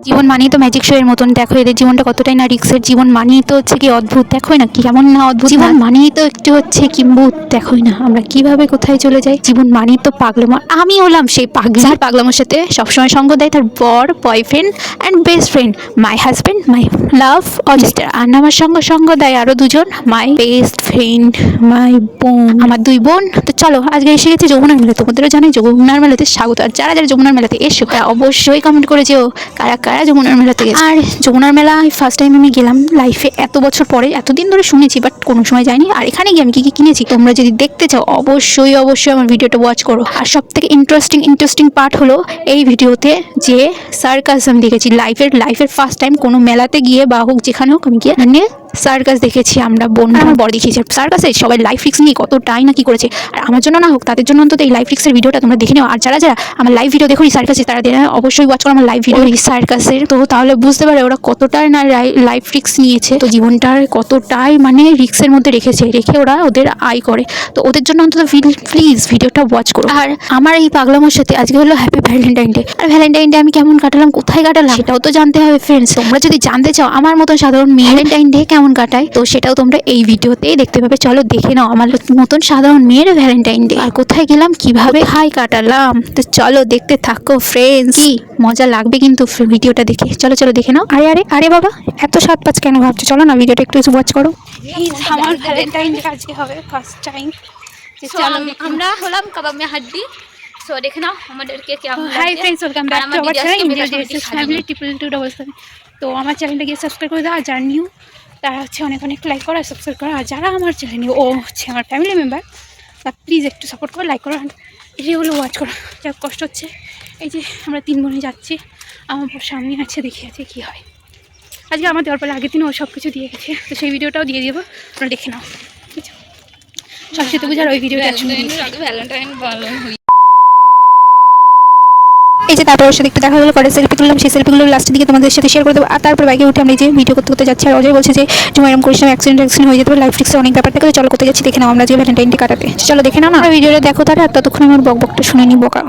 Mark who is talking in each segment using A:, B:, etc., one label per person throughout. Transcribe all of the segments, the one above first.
A: জীবন মানেই তো magic show এর মতন। দেখো এদের জীবনটা কতটাই না রিক্সের। জীবন মানেই তো হচ্ছে কি অদ্ভুত। দেখোই না কি কেমন না অদ্ভুত। জীবন মানেই তো একটু হচ্ছে কিম্ভূত। দেখোই না আমরা কিভাবে কোথায় চলে যাই। জীবন মানেই তো পাগলামো। আমি হলাম সেই পাগলা যার পাগলামোর সাথে সবসময় সঙ্গ দেয় তার বর, boyfriend and best friend, my husband, my love অজস্টার। আর আমার সঙ্গ দেয় আরো দুজন, মাই বেস্ট ফ্রেন্ড, মাই বোন, আমার দুই বোন। তো চলো আজকে এসে গেছি যমুনার মেলাতে। তোমাদেরও জানাই যমুনার মেলাতে স্বাগত। আর যারা যারা যমুনার মেলাতে এসো তারা অবশ্যই কমেন্ট করে যেও কারা কারা যমুনার মেলাতে গেছে। আর যমুনার মেলা ফার্স্ট টাইম আমি গেলাম লাইফে, এত বছর পরে। এতদিন ধরে শুনেছি বাট কোনো সময় যাইনি। আর এখানে গিয়ে আমি কি কি কিনেছি তোমরা যদি দেখতে চাও অবশ্যই আমার ভিডিওটা ওয়াচ করো। আর সব থেকে ইন্টারেস্টিং পার্ট হলো এই ভিডিওতে যে সার্কাস আমি দেখেছি লাইফের ফার্স্ট টাইম কোনো মেলাতে গিয়ে বা হোক যেখানে হোক আমি গিয়ে মানে সার্কাস দেখেছি। আমরা বোন আমার বড় দেখিয়েছি সার্কাসে সবাই লাইফ রিক্স নিয়ে কতটাই না কি করেছে। আর আমার জন্য না হোক তাদের জন্য অন্তত এই লাইফ রিক্সের ভিডিওটা তোমরা দেখে নাও। আর যারা যারা আমার লাইভ ভিডিও দেখো সার্কাসে তারা অবশ্যই ওয়াচ করো আমার লাইভ ভিডিও সার্কাসের। তো তাহলে বুঝতে পারে ওরা কতটাই না লাইফ রিক্স নিয়েছে। তো জীবনটার কতটাই মানে রিক্সের মধ্যে রেখে ওরা ওদের আয় করে। তো ওদের জন্য অন্তত প্লিজ ভিডিওটা ওয়াচ করো। আর আমার এই পাগলামোর সাথে আজকে হলো হ্যাপি ভ্যালেন্টাইন ডে। আর ভ্যালেন্টাইন ডে আমি কেমন কাটালাম, কোথায় কাটালাম সেটাও তো জানতে হবে ফ্রেন্ডস। তোমরা যদি জানতে চাও আমার মতন সাধারণ মেয়ে ভ্যালেন্টাইন ডে কেমন কাটায় তো সেটাও তোমরা এই ভিডিওতেই দেখতে পাবে। চলো দেখে নাও আমার মতন সাধারণ মেয়ের ভ্যালেন্টাইন ডে। আর কোথায় গেলাম কিভাবে হাই কাটালাম তো চলো দেখতে থাকো ফ্রেন্ডস। কি মজা লাগবে কিন্তু ভিডিওটা দেখে। চলো দেখে নাও। আরে বাবা এত সাত পাঁচ কেন ভাবছো, চলো না ভিডিওটা একটু ওয়াচ করো। আমার ভ্যালেন্টাইন ডে আজকে হবে ফার্স্ট টাইম। চলো
B: আমরা হলাম কাবাব মে হাড্ডি। সো দেখে নাও আমাদেরকে কেমন
A: hi friends, welcome back to our channel India JSS family 22277। তো আমার চ্যানেলটা গিয়ে সাবস্ক্রাইব করে দাও। আর যারা নিউ তারা হচ্ছে অনেক লাইক করো আর সাবস্ক্রাইব করো। আর যারা আমার চ্যানেল নিউ ও হচ্ছে আমার ফ্যামিলি মেম্বার তা প্লিজ একটু সাপোর্ট করো, লাইক করো, ভিডিওগুলো ওয়াচ করো। যা কষ্ট হচ্ছে এই যে আমরা তিন বোনে যাচ্ছি, আমার সামনে আছে দেখি আছে কী হয়। আজকে আমার দেওয়ার পরে আগের দিন ও সব কিছু দিয়ে গেছে, তো সেই ভিডিওটাও দিয়ে দেবো, তোমরা দেখে নাও। সরস্বতী পূজার ওই ভিডিওটা একসঙ্গে
B: ভ্যালেন্টাইন ভালো হই।
A: এই যে তারপর ওর সাথে একটু দেখা হলো, পরে সেলফি তুললাম। সেই সেলফিগুলো লাস্টের দিকে তোমাদের সাথে শেয়ার করে দেবো। আর তারপর বাইকে উঠে আমরা এই যে ভিডিও করতে যাচ্ছি। আর অজয় বলছে যে তুমি এরকম করিস না, অ্যাক্সিডেন্ট হয়ে যেতে পারে, লাইফ রিক্সে অনেক ব্যাপার থাকে। চলো কোথায় যাচ্ছি দেখে নাও আমরা যে ভ্যালেন্টাইন ডে কাটাতে। চলো দেখে নাও না ভিডিওটা দেখো তারা। আর ততক্ষণ আমার বকবকটা শুনে নিই বোকা।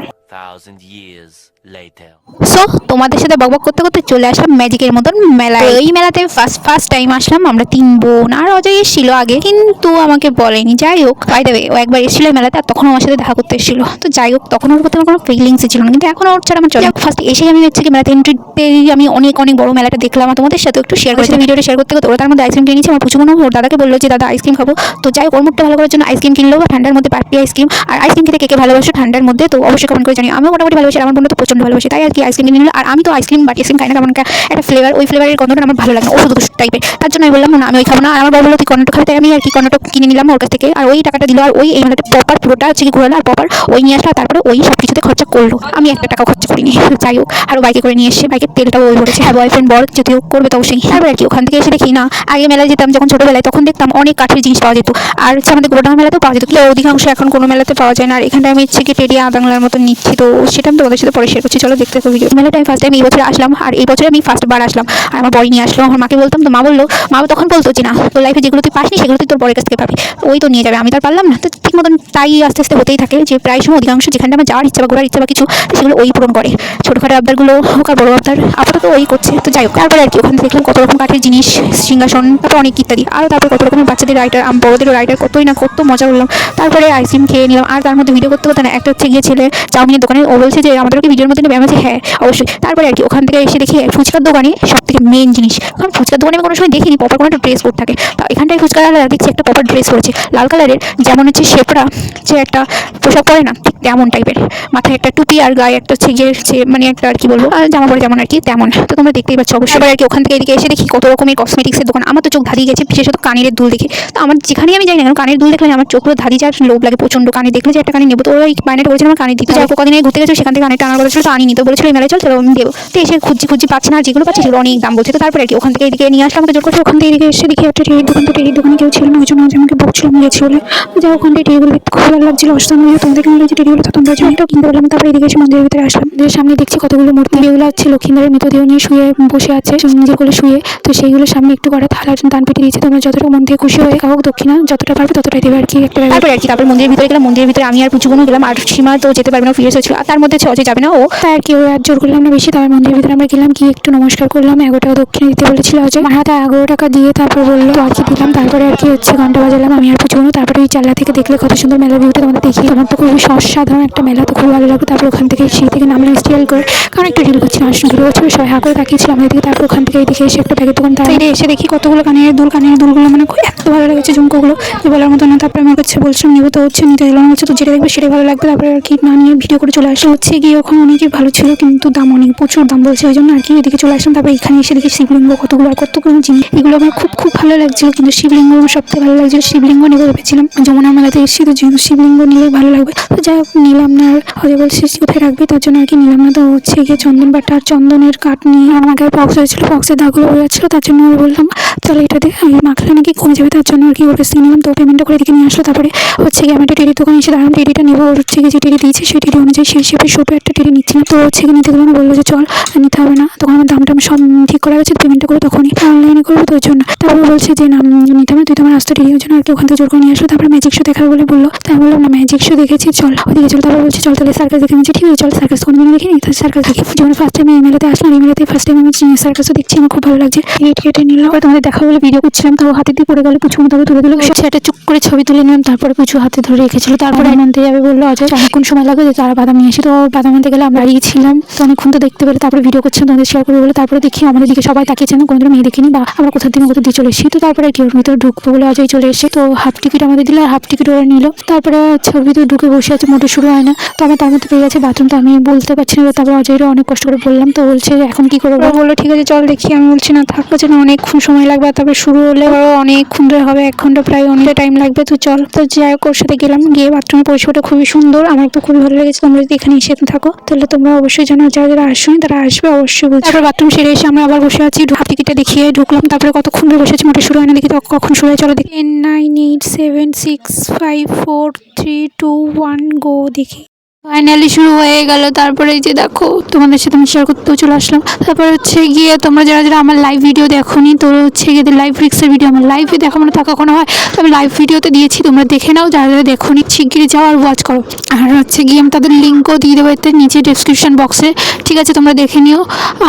A: সো তোমাদের সাথে বকবক করতে করতে চলে আসলাম ম্যাজিকের মতন মেলায়। এই মেলাতে ফার্স্ট টাইম আসলাম আমরা তিন বোন। আর অজয় এসেছিল আগে কিন্তু আমাকে বলেনি। যাই হোক বাই দ্য ওয়ে ও একবার এসেছিল মেলাতে, আর তখন আমার সাথে দেখা করতে এসেছিল। তো যাই হোক তখন ওর প্রতি আমার কোনো ফিলিংসই ছিল না, কিন্তু এখন ওর ছাড়া আমার চলে। ফার্স্ট এসেই আমি হচ্ছে কি মেলাতে এন্ট্রিতে আমি অনেক বড় মেলাটা দেখলাম। আর তোমাদের সাথে একটু শেয়ার করেছি ভিডিওটা শেয়ার করতে করতে। ওরা তার মধ্যে আইসক্রিম কিনেছি। আমার পুচু মনে ওর দাদাকে বললো যে দাদা আইসক্রিম খাবো। তো যাই হোক ওর মুখটা ভালো করার জন্য আইসক্রিম কিনলো। ঠান্ডার মধ্যে পার্টি আইসক্রিম। আর আইসক্রিম খেতে কে ভালোবাসো ঠান্ডার মধ্যে তো অবশ্যই কমেন্ট করে জানি। আমিও মোটামুটি ভালোবাসি, আমার বোনটা তো প্রচন্ড ভালোবাসি, তাই আর কি আইসক্রিম কিনে নিল। আর আমি তো আইসক্রিম বাটি আইসক্রিম খাই না, কারণ একটা ফ্লেভার ওই ফ্লেভারের গন্ধটা আমার ভালো লাগে না, ওষুধ টাইপের। তার জন্য আমি বললাম না আমি ওই খাবো না। আর আমার বাবা বললো তুই কর্নেটো খাবে, তাই আমি আর কি কর্নেটো কিনে নিলাম ওর কাছ থেকে। আর ওই টাকাটা দিল। আর ওই এই মেলাতে পপার পুরোটা হচ্ছে কি ঘোরালো। আর পপার ওই নিয়ে আসলো। তারপরে ওই সব কিছুতে খরচা করলো, আমি একটা টাকা খরচা করিনি। যাই হোক আর বাইকে করে নিয়ে এসে বাইকের তেলটাও ওই ভরেছে। হ্যাঁ বয়ফ্রেন্ড বর যদিও করবে তো অবশ্যই। তারপর আর কি ওখান থেকে এসে দেখি না আগে মেলায় যেতাম যখন ছোটোবেলায় তখন দেখতাম অনেক কাঠের জিনিস পাওয়া যেত। আর হচ্ছে আমাদের গোবরডাঙ্গা মেলাতেও পাওয়া যেত, কিন্তু অধিকাংশ এখন কোনো মেলাতে পাওয়া যায় না। আর এখানটা আমি হচ্ছে কি টেডি বাংলার মতো নিচ্ছি, তো সেটা আমি তোমাদের সাথে পরে শেয়ার করছি। চলো দেখতে ভিডিও। মেলাটা আমি ফার্স্ট টাইম এই বছর আসলাম। আর এই বছর আমি ফার্স্টবার আসলাম। আর আমার বড়ি নিয়ে আসলো। আমার মাকে বলতাম তো মা বললো, মা তখন বলতো যে না তোর লাইফে যেগুলো তুই পাসনি সেগুলো তুই তোর বড়ের কাছ থেকে পাবি, ওই তো নিয়ে যাবে। আমি তার পারলাম না, তো ঠিক মতন তাই আস্তে আস্তে হতেই থাকে যে প্রায় সময় অধিকাংশ যেখানটা আমার যাওয়ার ইচ্ছা বা ঘোরার ইচ্ছা বা কিছু সেগুলো ওই পূরণ করে। ছোটোখাটো আবদারগুলো হোক আর বড় আবদার আপাতত ওই করছে। তো যাই হোক তারপরে আর কি ওখানে দেখলাম কত রকম কাঠের জিনিস, সিংহাসন, তারপর অনেক ইত্যাদি। আর তারপর কত রকমের বাচ্চাদের রাইডার, বড়দেরও রাইডার, কত মজা করলাম। তারপরে আইসক্রিম খেয়ে নিলাম। আর তার মধ্যে ভিডিও করতে না একটা হচ্ছে গিয়ে ছেলে চাউমিনের দোকানে ও বলছে যে আমাদেরকে ভিডিওর মধ্যে ব্যায়াম আছে। হ্যাঁ অবশ্যই। তারপরে আর কি ওখান থেকে এসে দেখি ফুচকার দোকানে সব থেকে মেন জিনিস, কারণ ফুচকার দোকানে আমি কোনো সময় দেখিনি পপার কোনো একটা ড্রেস পরে থাকে। তা এখানটায় ফুচকা দেখছি একটা পপার ড্রেস পরেছে লাল কালারের, যেমন হচ্ছে শেপরা যে একটা পোশাক পরে না ঠিক তেমন টাইপের, মাথায় একটা টুপি আর গায়ে একটা হচ্ছে গিয়ে মানে একটা আর কি বলবো জামা পরে যেমন আর কি তেমন। তো তোমরা দেখতেই পাচ্ছ অবশ্যই। আর কি ওখান থেকে এদিকে এসে দেখি কত রকমের কসমেটিক্সের দোকান। আমার তো চোখ ধারিয়ে গেছে, বিশেষত কানের দুল দেখে। তো আমার যেখানেই আমি যাই না কেন কানের দুল দেখলে আমার চোখগুলো ধারি যাওয়ার লোভ লাগে প্রচন্ড। কানে দেখলে যে একটা কানে নেবো, তো ওই বায়নাটা করেছিল আমার কানে দিতে। যাই কদিন আগে ঘুরতে গেছে সেখান থেকে কানেরটা আনার কথা ছিল, তো আনিনি। তো বলেছিল এই মেলায় চল আমি দেবো। তো এসে খুঁজছি পাচ্ছি না, আর যেগুলো পাচ্ছি সেগুলো অনেক দাম বলছে। তো তারপরে আর কি ওখান থেকে এদিকে নিয়ে আসলাম, আমাকে জোর করছে। ওখান থেকে এদিকে এসে দেখি একটা টিভির দোকান, তো টিভির দোকানে কেউ ছিল না, ওই জন্য আমাকে বকছিল আমি গেছি বলে। যাই ওখান থেকে টিভিগুলো দেখতে খুব ভালো লাগছিল। অষ্টম তোমাদের কেমন লাগছে টিভিগুলো, তো তোমরা জমিটাও কিনতে পারলাম। তারপরে এদিকে এসে মন্দিরের ভিতরে আসলাম। সামনে দেখছি কতগুলো মূর্তি, এগুলো হচ্ছে লক্ষ্মীনারায়ণ মৃতদেহ নিয়ে শুয়ে বসে আছে নিজের কোলে শুয়ে। তো সেইগুলো সামনে একটু করা থালার দান পেটে দিয়েছে। তোমরা যতটা মন থেকে খুশি হয়ে কাউকে দক্ষিণা যতটা পারবে ততটাই দেবে আর কি একটা। তারপরে আর কি তারপরে মন্দিরের ভিতরে গেলাম। মন্দিরের ভিতরে আমি আর পুচুগুনো গেলাম। আর সীমা তো যেতে পারবে না, ফিরে হচ্ছিল, আর তার মধ্যে অজয় যাবে না ও, তাই আর কি ওর আর জোর করলাম না বেশি। তারপর মন্দিরের ভিতরে আমরা গেলাম, গিয়ে একটু নমস্কার করলাম, 11 টাকা দক্ষিণে দিতে বলেছিল অজয়, আমার হাতে 11 টাকা দিয়ে তারপর বললো আর কি দিলাম। তারপরে আর কি হচ্ছে ঘন্টা বাজালাম আমি আর পুজো। তারপরে ওই জানলা থেকে দেখলে কত সুন্দর মেলার ভিউটা তোমাদের দেখি, আমার তো খুবই অসাধারণ একটা মেলা, তো খুব ভালো লাগলো। তারপর ওখান থেকে সেই থেকে নামলাম স্টিল করে, কারণ একটু রিল করছিলাম, আসলে ঘুরে বছর সবাই হা করে তাকিয়েছিলাম আমাদের দিকে। তারপর ওখান থেকে এইদিকে এসে একটা প্যাকেট দোকান, তাই এসে দেখি কতগুলো কানের দুলগুলো মানে খুব এত ভালো লেগেছে, ঝুমকোগুলো বলার মতো না। তারপরে আমার কাছে বলছিলাম নেবো, তো হচ্ছে নিতে দিলাম, হচ্ছে তো যেটা দেখবে সেটাই ভালো লাগবে। তারপরে আর কি না নিয়ে ভিডিও করে চলে আসা হচ্ছে গিয়ে, ওখানে অনেকই ভালো ছিল কিন্তু দাম অনেক প্রচুর দাম বলছে, ওই জন্য আর কি এদিকে চলে আসলাম। তারপরে এখানে এসে দেখি শিবলিঙ্গ কতগুলো আর কতগুলো জিনিস, এগুলো আমার খুব ভালো লাগছিল, কিন্তু শিবলিঙ্গ আমার সবথেকে ভালো লাগছিল। শিবলিঙ্গ নেবো ভেবেছিলাম, যমুনা মেলাতে এসেছি তো শিবলিঙ্গ নিলে ভালো লাগবে, তো যাই হোক নিলাম না। আর হজে বলছে কোথায় রাখবি, তার জন্য আর কি নিলাম না। তো হচ্ছে গিয়ে চন্দন বাটা আর চন্দনের কাঠ নিয়ে আমার গায়ে পক্স হয়েছিল, পক্সের দাগগুলো হয়ে যাচ্ছিলো, তার জন্য আমি বললাম চলো এটা দিয়ে মাখলে নাকি কমে যাবে, তার জন্য আর কি ওর কাছ থেকে নিলাম। তো পেমেন্টটা করে দিকে নিয়ে আসলো। তারপরে হচ্ছে গিয়ে আমি একটা টেরির দোকানে এসে দাঁড়ালাম, টেরিটা নেবো। ওর হচ্ছে গিয়ে যে টেরি দিয়েছে সেই টেরি অনুযায়ী সেই শেপে শোপে একটা টেরি নিচ্ছিলাম, তো হচ্ছে গিয়ে নিতে গেলাম, বললো যে চল নিতে হবে না, তখন আমার দামটা সব ঠিক করা গেছে, পেমেন্টটা করে তখনই অনলাইনে করবো, তোর জন্য। তারপরে বলছে যে না নিতে হবে, তুই তো আমার রাস্তা টেরি, ওই জন্য আর কি ওখান থেকে জোর করে নিয়ে আসলো। তারপরে ম্যাজিক শো দেখাবে বলে বললো, তাই বললাম না ম্যাজিক শো দেখেছি চল ওদিকে চল। তারপর বলছে চল তাহলে সার্কাস দেখে নিচ্ছি, ঠিক আছে চল, সার্কাস কোনোদিন দেখিনি, তাহলে সার্কাস দেখি। যখন ফার্স্ট টাইম এই মেলাতে আসলাম, এই মেলাতে ফার্স্ট টাইম আমি সার্কাসও দেখছি, আমার খুব ভালো লাগছে। টিকিট কেটে নিলাম, তোমাদের দেখা বলে ভিডিও করছিলাম, তো হাতে দিয়ে পড়ে গেল, পুচু মতো তুলে দিল, সেটা চুপ করে ছবি তুলে নিলাম। তারপরে পুচু হাতে ধরে রেখেছিল। তারপরে আনন্দে যাবে বললো অজয়, অনেকক্ষণ সময় লাগবে, তারা বাদাম নিয়ে এসে, তো বাদাম আনতে গেলে আমরা দাঁড়িয়েছিলাম, তো অনেকক্ষণ তো দেখতে পেলে। তারপরে ভিডিও করছিলাম, তোমাদের শেয়ার করবো বলে। তারপরে দেখি আমাদের দিকে সবাই তাকিয়েছে না, কোনোদিন মেয়ে দেখিনি, বা আমরা কোথাও দিন কোথাও দিয়ে চলে এসেছি। তো তারপরে কি ওর ভিতরে ঢুকবো বলে অজয় চলে এসে, তো হাফ টিকিট আমাদের দিল আর হাফ টিকিট ওরা নিল। তারপরে ওর ভিতরে ঢুকে বসে আছে, মোটে শুরু হয় না, তো আমার তার মধ্যে পেয়ে গেছে বাথরুম, তো আমি বলতে পারছি না। তারপরে অজয়রা অনেক কষ্ট করে বললাম, তো বলছে এখন কি করবো, বললো ঠিক আছে চল দেখি। আমি বলছি না থাকবো, যে না অনেকক্ষণ সময় লাগবে, তারপরে শুরু হলে অনেকক্ষণ ধরে হবে, 1 ঘন্টা প্রায় অনেক টাইম লাগবে, তো চল। তো যাই হোক ওর সাথে গেলাম, গিয়ে বাথরুমের পরিষেবাটা খুবই সুন্দর, আমার তো খুবই ভালো লেগেছে। তোমরা যদি এখানে এসে থাকো তাহলে তোমরা অবশ্যই জানো, যারা যারা আসবে তারা আসবে অবশ্যই। তারপর বাথরুম সেরে এসে আমরা আবার বসে আছি, হাফ টিকিটটা দেখিয়ে ঢুকলাম। তারপরে কতক্ষণ ধরে বসে আছি, মোটে শুরু হয় না, দেখি তো কখন শুরু হয়, চলো দেখি। 10 9 8 7 6 5 4 3 2 1 গো, দেখি ফাইনালি শুরু হয়ে গেল। তারপরে এই যে দেখো তোমাদের সাথে আমি শেয়ার করতেও চলে আসলাম। তারপরে হচ্ছে গিয়ে তোমরা যারা যারা আমার লাইভ ভিডিও দেখোনি, তো হচ্ছে গিয়ে লাইভ ফ্রিক্সের ভিডিও আমার লাইভে দেখো, মানে তা কখনো হয়, তবে লাইভ ভিডিওতে দিয়েছি, তোমরা দেখে নাও, যারা যারা দেখোনি শিগগিরই যাও আর ওয়াচ করো। আর হচ্ছে গিয়ে আমি তাদের লিঙ্কও দিয়ে দেবো এতে নিচে ডেসক্রিপশন বক্সে, ঠিক আছে তোমরা দেখে নিও।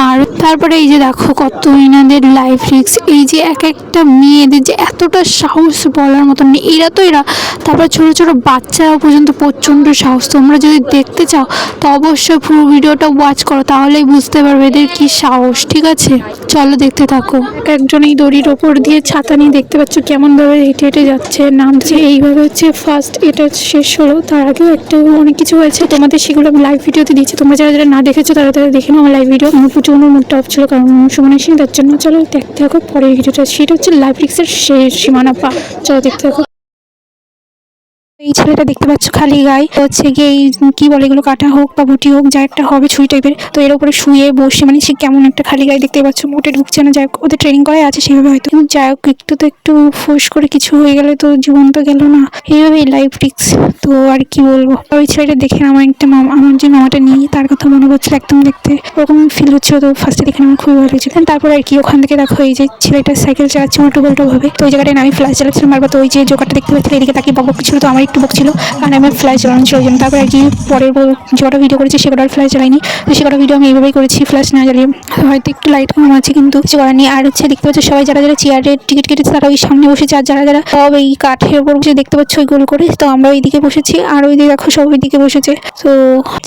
A: আর তারপরে এই যে দেখো কত এনাদের লাইভ ফ্রিক্স, এই যে এক একটা মেয়েদের যে এতটা সাহস বলার মতন নেই, এরা তো এরা। তারপর ছোটো ছোটো বাচ্চারাও পর্যন্ত প্রচণ্ড সাহস। তোমরা যদি দেখতে চাও তো অবশ্যই পুরো ভিডিওটা ওয়াচ করো, তাহলেই বুঝতে পারবে এদের কি সাহস, ঠিক আছে চলো দেখতে থাকো। একজন এই দড়ির ওপর দিয়ে ছাতা নিয়ে দেখতে পাচ্ছ কেমন ভাবে হেঁটে হেঁটে যাচ্ছে, নামছে, এইভাবে হচ্ছে ফার্স্ট এটা শেষ হলো। তার আগেও একটা অনেক কিছু হয়েছে, তোমাদের সেগুলো আমি লাইভ ভিডিওতে দিচ্ছি, তোমরা যারা যারা না দেখেছো তারা তারা দেখে নাও আমার লাইভ ভিডিও। আমার প্রচুর মুডটা অফ ছিল কারণ সময় আসেনি, তার জন্য চলো দেখতে থাকো পরের ভিডিওটা, সেটা হচ্ছে লাইভ ফ্রিক্সের শেষ সীমানা পা, চলো দেখতে থাকো। এই ছেলেটা দেখতে পাচ্ছ খালি গায়ে, হচ্ছে গিয়ে এই কি বলে এগুলো, কাটা হোক বা বুটি হোক যা একটা হবে ছুরি টাইপের, তো এর উপরে শুয়ে বসে, মানে সে কেমন একটা খালি গায়ে দেখতে পাচ্ছ, মোটে ঢুকছে না। যাই হোক ওদের ট্রেনিং করাই আছে সেভাবে হয়তো, কিন্তু যাই হোক একটু তো একটু ফোর্স করে কিছু হয়ে গেলে তো জীবন তো গেল না, এইভাবেই লাইফ রিস্ক। তো আর কি বলবো, ওই ছেলেটা দেখে আমার একটা মামা, আমার যে মামাটা নিয়ে তার কথা মনে করছিল, একদম দেখতে ওরকম ফিল হচ্ছিল, তো ফার্স্টে দেখে আমার খুবই ভালো লাগছে। তারপরে আর কি ওখান থেকে দেখো এই যে ছেলেটা সাইকেল চালাচ্ছে মোটো গোল্টো ভাবে, তো ওই জায়গাটায় আমি ফ্ল্যাশ চালাচ্ছিলাম বারবার, তো ওই যে জোকারটা দেখতে পাচ্ছিল এদিকে তাকে বক ছিল, তো আমার একটু বক ছিল কারণ আমি ফ্ল্যাশ চালানো ছিল ওই জন্য। তারপরে আর কি পরের যে কটা ভিডিও করেছি সে কটা ফ্ল্যাশ জ্বালাইনি, তো সে কটা ভিডিও আমি এইভাবেই করেছি ফ্ল্যাশ না জ্বালিয়ে, হয়তো একটু লাইট কম আছে কিন্তু কিছু করার নেই। আর হচ্ছে দেখতে পাচ্ছ সবাই যারা যারা চেয়ারের টিকিট কেটেছে তারা ওই সামনে বসেছে, আর যারা যারা সব এই কাঠের উপর বসে দেখতে পাচ্ছ ওই গোল করে, তো আমরা ওই দিকে বসেছি, আর ওই দিকে দেখো সব ওই দিকে বসেছে, তো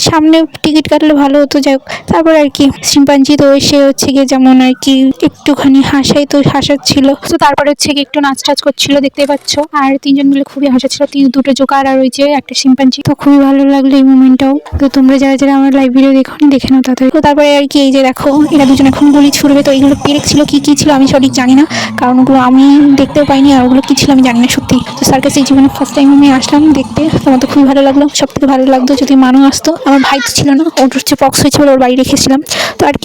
A: সামনে টিকিট কাটলে ভালো হতো। যাই হোক তারপরে আর কি শিম্পাঞ্জি তো সে হচ্ছে গিয়ে যেমন আর কি একটুখানি হাসাই, তো হাসাচ্ছিল, তো তারপরে হচ্ছে কি একটু নাচ টাচ করছিল দেখতে পাচ্ছ, আর তিনজন মিলে খুবই হাসাচ্ছিল, দুটো জোকার আর ওই যে একটা শিম্পাঞ্জি, তো খুবই ভালো লাগলো এই মোমেন্টটাও। তো তোমরা যারা যারা আমার লাইভ ভিডিও দেখোনি দেখে নাও তাদের। তো তারপরে আর কি এই যে দেখো এরা দুজন এখন গুলি ছুড়বে, তো এইগুলো পেরেক ছিল কি ছিল আমি সঠিক জানি না, কারণ ওগুলো আমি দেখতেও পাইনি, আর ওগুলো কি ছিল আমি জানি না সত্যি। তো সার্কাস এই জীবনে ফার্স্ট টাইম আমি আসলাম দেখতে, তো আমার তো খুবই ভালো লাগলো, সব থেকে ভালো লাগতো যদি মানুষ আসতো। আমার ভাই তো ছিল না, ওর হচ্ছে পক্স হয়েছিল, ওর বাড়ি রেখেছিলাম, তো আর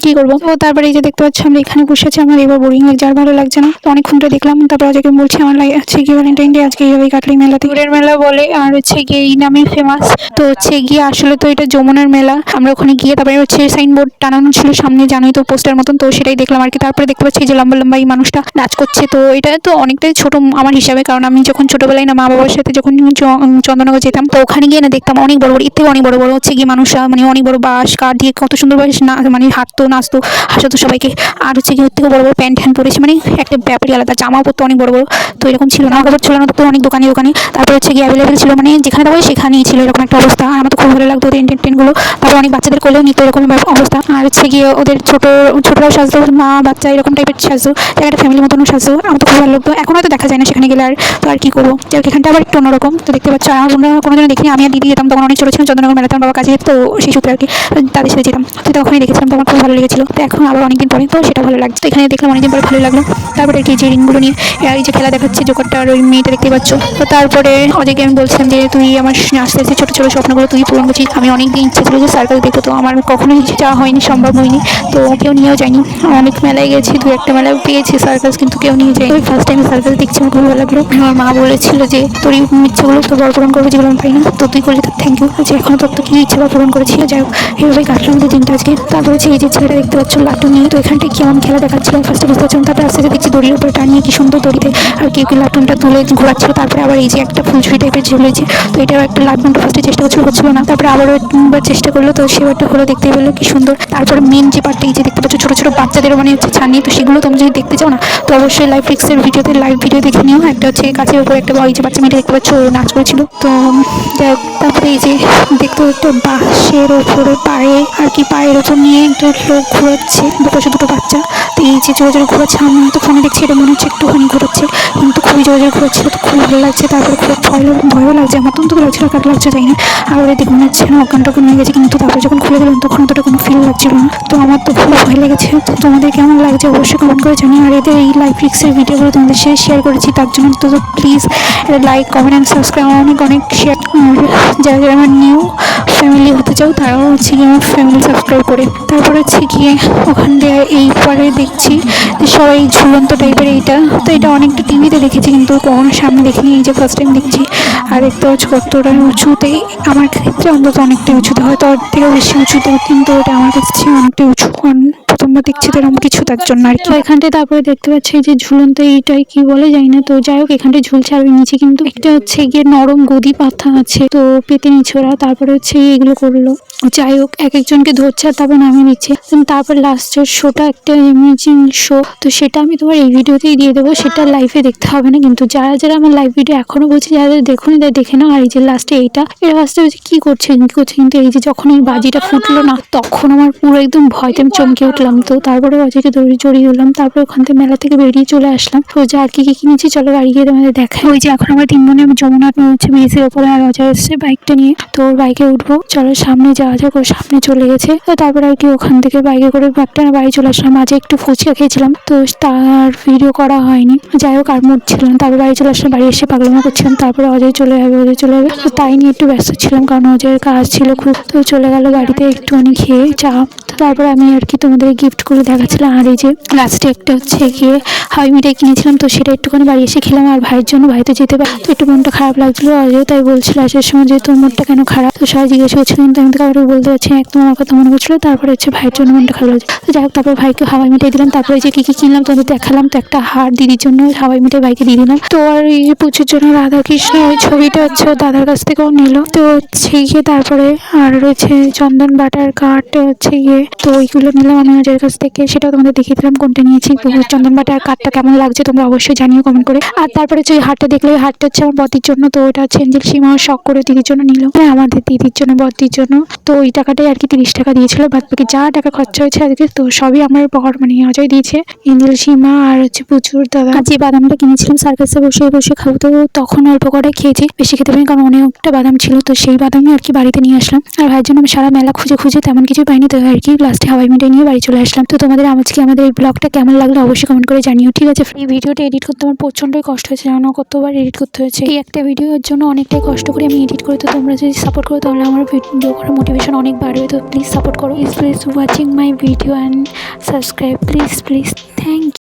A: কি করবো। তো তারপরে এই যে দেখতে পাচ্ছি আমরা এখানে বসে আছি, আমার এবার বোরিং লাগছে আর ভালো লাগছে না, তো অনেকক্ষণ ধরে দেখলাম। তারপর আজকে বলছি আমার আছে কি ভ্যালেন্টাইন ডে আজকে এইভাবেই কাটলো মেলাতে, মেলা বলে, আর হচ্ছে গিয়ে এই নামে ফেমাস। তো হচ্ছে গিয়ে আসলে তো এটা যমুনার মেলা। আমরা ওখানে গিয়ে তারপরে হচ্ছে সাইনবোর্ড টানানো ছিল সামনে, জানোই তো পোস্টার মতন, তো সেটাই দেখলাম আর কি। তারপরে দেখতে পাচ্ছি যে লম্বা লম্বা এই মানুষটা নাচ করছে। তো এটা তো অনেকটাই ছোট আমার হিসাবে, কারণ আমি যখন ছোটবেলায় না মা বাবার সাথে যখন চন্দননগর যেতাম, তো ওখানে গিয়ে না দেখতাম অনেক বড় বড়, এর থেকে অনেক বড় বড় হচ্ছে গিয়ে মানুষরা, মানে অনেক বড় বাঁশ কাঠ দিয়ে কত সুন্দর বাস না, মানে হাঁটতো নাচতো হাসাতো সবাইকে। আর হচ্ছে গিয়ে ওর থেকে বড় বড় প্যান্ট হ্যান্ড পরেছে, মানে একটা ব্যাপারই আলাদা। জামা পরতো অনেক বড় বড়, তো এরকম ছিল না। কাপড় ছোলানো তো অনেক দোকানে দোকানে। তারপরে হচ্ছে গিয়ে অ্যাভেলেবেল ছিল, মানে যেখানে যাবো সেখানেই ছিল, এরকম একটা অবস্থা। আর আমার তো খুব ভালো লাগতো ওদের এন্টারটেনগুলো। তারপর অনেক বাচ্চাদের কোলেও নিত, এরকম অবস্থা। আর হচ্ছে গিয়ে ওদের ছোটরাও সাজতো, মা বাচ্চা এরকম টাইপের সাজতো, একটা ফ্যামিলির মতনও সাজতো। আমার তো খুব ভালো লাগতো। এখন হয়তো দেখা যায় না সেখানে গেলে, আর তো আর কি করবো, যাই হোক এখানটা আবার একটু অন্যরকম। তো দেখতে পাচ্ছ আর আমরা কোনোদিনও দেখিনি। আমি আর দিদি যেতাম তখন অনেক ছোটো ছিলাম, চন্দননগর মেলাতে আমার বাবা কাছে যেত, তো সেই সূত্রে আর কি তাদের সাথে যেতাম। তো তখনই দেখেছিলাম, তো আমার খুব ভালো লেগেছিল। তো এখন আবার অনেকদিন পরে, তো সেটা ভালো লাগছে। তো এখানে দেখলাম অনেকদিন পরে, ভালো লাগলো। তারপরে আর কি যে রিংগুলো নিয়ে এই যে খেলা দেখাচ্ছে জোকারটা আর ওই মেয়েটা দেখতে পাচ্ছ। তো তারপরে অজয়কে আমি বলছিলাম যে তুই আমার আস্তে আস্তে ছোটো ছোটো স্বপ্নগুলো তুই পূরণ করছিস। আমি অনেকদিন ইচ্ছে ছিল যে সার্কাস দেখবো, তো আমার কখনোই যাওয়া হয়নি, সম্ভব হয়নি। তো কেউ নিয়েও যায়নি। অনেক মেলায় গেছি, দু একটা মেলায় পেয়েছি সার্কাস, কিন্তু কেউ নিয়ে যায়নি। ফার্স্ট টাইম সার্কাস দেখছি, আমার খুব ভালো লাগলো। আমার মা বলেছিল যে তোর এই ইচ্ছেগুলো তোর বড় পূরণ করবে, যেগুলো আমি পাই না, তো তুই করলে তোর থ্যাংক ইউ। যে এখনো তোর তো কি ইচ্ছা পূরণ করেছিল। যাই হোক এইভাবে কাটলো আমাদের দিনটা আজকে। তারপরে হচ্ছে এই যে ছেলেটা দেখতে পাচ্ছ লাট্টু নিয়ে, তো এখানটায় কেমন খেলা দেখাচ্ছিল ফার্স্টে বুঝতে পারছিলাম। তারপরে আস্তে আস্তে দেখছি দড়ির উপরে টানিয়ে কি সুন্দর দড়িতে আর কেউ কি লাট্টুনটা তুলে ঘোরাচ্ছিল। তারপরে আবার এই যে একটা ফুলঝুরি টাইপের ঝুলেছে, তো এটাও একটা লাট্টুনটা ফার্স্টে চেষ্টা হচ্ছিল না। তারপরে আবারও একবার চেষ্টা করলো, তো সেবারটা হলো, দেখতে পেলো কি সুন্দর। তারপরে মেন যে পার্টটা এই যে দেখতে পাচ্ছ ছোটো ছোটো বাচ্চাদেরও মানে হচ্ছে ছানি, তো সেগুলো তোমরা যদি দেখতে চাও না, তো অবশ্যই লাইভ ফিক্সের ভিডিওতে লাইভ ভিডিও দেখে নিও। একটা হচ্ছে গাছের উপরে একটা ওই যে বাচ্চা মেয়েটা দেখতে পাচ্ছ নাচ করেছিল। তো যাই হোক তারপরে এই যে দেখতে একটা বাঁশের ওপরে পায়ে আর কি, পায়ের ওপর নিয়ে একটা লোক ঘোরাচ্ছে, দুটো বাচ্চা। তো এই যে জোরে জোরে ঘোরাচ্ছে, আমি তো ফোনে দেখছি এটা মনে হচ্ছে একটুখানি ঘোরাচ্ছে, কিন্তু খুবই জোরে জোরে ঘোরাচ্ছিল। তো খুব ভালো লাগছে। তারপরে খুব ভয়ও লাগছে, আমার তো লাগছিল, কাট লাগছে যাই না। আর ওরা দেখে মনে হচ্ছে না অজ্ঞান টজ্ঞান হয়ে গেছে, কিন্তু তারপরে যখন খুলে গেলাম তখন অতটা কোনো ফিল লাগছিল না। তো আমার তো খুব ভয় লেগেছে। তো তোমাদের কেমন লাগছে অবশ্যই কমেন্ট করে জানিও। আর এদের এই লাইভ ফিক্সের ভিডিওগুলো তোমাদের সাথে শেয়ার করেছি, তার জন্য তো please like comment and subscribe অনেক শেয়ার। যারা যারা আমার নিউ ফ্যামিলি হতে চাও তারাও হচ্ছে গিয়ে আমার ফ্যামিলি সাবস্ক্রাইব করে। তারপরে হচ্ছে গিয়ে ওখান দিয়ে এই পরে দেখছি যে সবাই ঝুলন্ত টাইপের এইটা, তো এটা অনেকটা টিভিতে দেখেছি কিন্তু কখনো সামনে দেখিনি, এই যে ফার্স্ট টাইম দেখছি। আর দেখতে হচ্ছে কতটা উঁচুতে, আমার ক্ষেত্রে অন্তত অনেকটা উঁচুতে, হয়তো ওর থেকেও বেশি উঁচুতে, কিন্তু ওটা আমার কাছে অনেকটা উঁচু, কারণ প্রথমবার দেখছি তো এরকম কিছু, তার জন্য আর কি। এখানটায় তারপরে দেখতে পাচ্ছি এই যে ঝুলন্ত এইটাই কি বলে যাই না। তো যাই হোক এখানটায় ঝুলছে, আর নিচে কিন্তু একটা হচ্ছে গিয়ে নরম গদি পাতা আছে, তো পেতে নিচ্ছে ওরা। তারপরে হচ্ছে এগুলো করলো, যাই হোক এক একজনকে ধরছে আর তারপর নামিয়ে নিচ্ছে। তারপর লাস্টের শোটা একটা ইমেজিং শো, তো সেটা আমি তোমার এই ভিডিওতেই দিয়ে দেবো, সেটা লাইভে দেখতে হবে না। কিন্তু যারা যারা আমার লাইভ ভিডিও এখনো বলছে যারা দেখুন তারা দেখে নাও। আর এই যে লাস্টে এটা ফার্স্টে হচ্ছে কি করছে, কিন্তু এই যে যখন এই বাজিটা ফুটলো না, তখন আমার পুরো একদম ভয়তে আমি চমকে উঠলাম। তো তারপরে অজয়কে জড়িয়ে উঠলাম। তারপরে ওখান থেকে মেলা থেকে বেরিয়ে চলে আসলাম। তো যা আর কি কিনেছি চলো বাড়ি গিয়ে তোমাদের দেখাই। ওই যে এখন আমরা তিন বোনে আমি যমুনা হচ্ছে ব্রিজের ওপরে, আর অজয় এসছে বাইকটা নিয়ে, তো ওর বাইকে উঠবো। চলো সামনে যাওয়া যাক, ওর সামনে চলে গেছে। তো তারপরে আর কি ওখান থেকে বাইকে করে একটা বাড়ি চলে আসলাম। আজ একটু ফুচকা খেয়েছিলাম, তো তার ভিডিও করা হয়নি। যাই হোক আর মুড ছিল না। তারপরে বাড়ি চলে আসলাম, বাড়ি এসে পাগলামো করছিলাম। তারপরে অজয় চলে যাবে, তো তাই নিয়ে একটু ব্যস্ত ছিলাম, কারণ অজয়ের কাজ ছিল খুব। তো চলে গেল বাড়িতে একটুখানি খেয়ে চা। তারপরে আমি আর কি তোমাদের গিফট করে দেখাচ্ছিলাম। আর এই যে লাস্টে একটা হচ্ছে গিয়ে হাওয়াই মিঠাই কিনেছিলাম, তো সেটা একটুখানি বাড়ি এসে খেলাম। আর ভাইয়ের জন্য, ভাই তো যেতে পারে, তো একটু মনটা খারাপ লাগছিল। অজয় তাই বলছিল আসার সময় যে তোর মনটা কেন খারাপ, তো সবাই জিজ্ঞেস করছিল, কিন্তু আমি তো কাউকে বলতে পারছি না, একদম আমার কথা মনে করছিল। তারপরে হচ্ছে ভাইয়ের জন্য মনটা খারাপ লাগছে। তো যাই হোক তারপরে ভাইকে হাওয়াই মিঠাই দিলাম। তারপরে যে কি কি কিনলাম তোমাদের দেখালাম। তো একটা হার দিদির জন্য হাওয়াই মিঠাই ভাইকে দিয়ে দিলাম। তো আর এই যে পুজোর জন্য রাধা কৃষ্ণ ওই ছবিটা হচ্ছে ওর দাদার কাছ থেকেও নিল। তো হচ্ছে গিয়ে তারপরে আর রয়েছে চন্দন বাটার কাঠ হচ্ছে গিয়ে, তো ওইগুলো নিলাম আমি ওদের কাছ থেকে, সেটাও তোমাদের দেখিয়ে দিলাম কোনটা নিয়েছি। তো চন্দন বাটার কাঠটা কেমন লাগছে তোমরা অবশ্যই জানিও কমেন্ট করে। আর তারপরে যে হারটা দেখলে, ওই হারটা হচ্ছে আমার বদির জন্য, তো ওটা হচ্ছে এঞ্জেল সীমাও শখ করে দিদির জন্য নিল, হ্যাঁ আমাদের দিদির জন্য বদির জন্য। তো ওই টাকাটাই আর কি 30 টাকা দিয়েছিল, বাদ বাকি যা টাকা খরচা হয়েছে আজকে তো সবই আমার বর মানে অজয় দিয়েছে, এঞ্জেল সীমা আর হচ্ছে প্রচুর দাদা। আর যে বাদামটা কিনেছিলাম সার্কাসে বসে বসে খাবো, তো তখন অল্প করে খেয়েছি, বেশি খেতে পারিনি, কারণ অনেকটা বাদাম ছিল। তো সেই বাদামই আর কি বাড়িতে নিয়ে আসলাম। আর ভাইয়ের জন্য আমি সারা মেলা খুঁজে তেমন কিছু পাইনি, তো আর কি লাস্টে হাওয়াই মিঠাই নিয়ে বাড়ি চলে আসলাম। তো তোমাদের আজকে আমাদের এই ব্লগটা কেমন লাগলো অবশ্যই কমেন্ট করে জানিও, ঠিক আছে। এই ভিডিওটা এডিট করতে আমার প্রচন্ডই কষ্ট হয়েছে, জানো কতবার এডিট করতে হয়েছে। এই একটা ভিডিওর জন্য অনেকটাই কষ্ট করে আমি এডিট করি। তো তোমরা যদি সাপোর্ট করো তাহলে আমার ভিডিও করার মোটিভেশন অনেক বাড়বে। তো প্লিজ সাপোর্ট করো, please watching my video and subscribe, please thank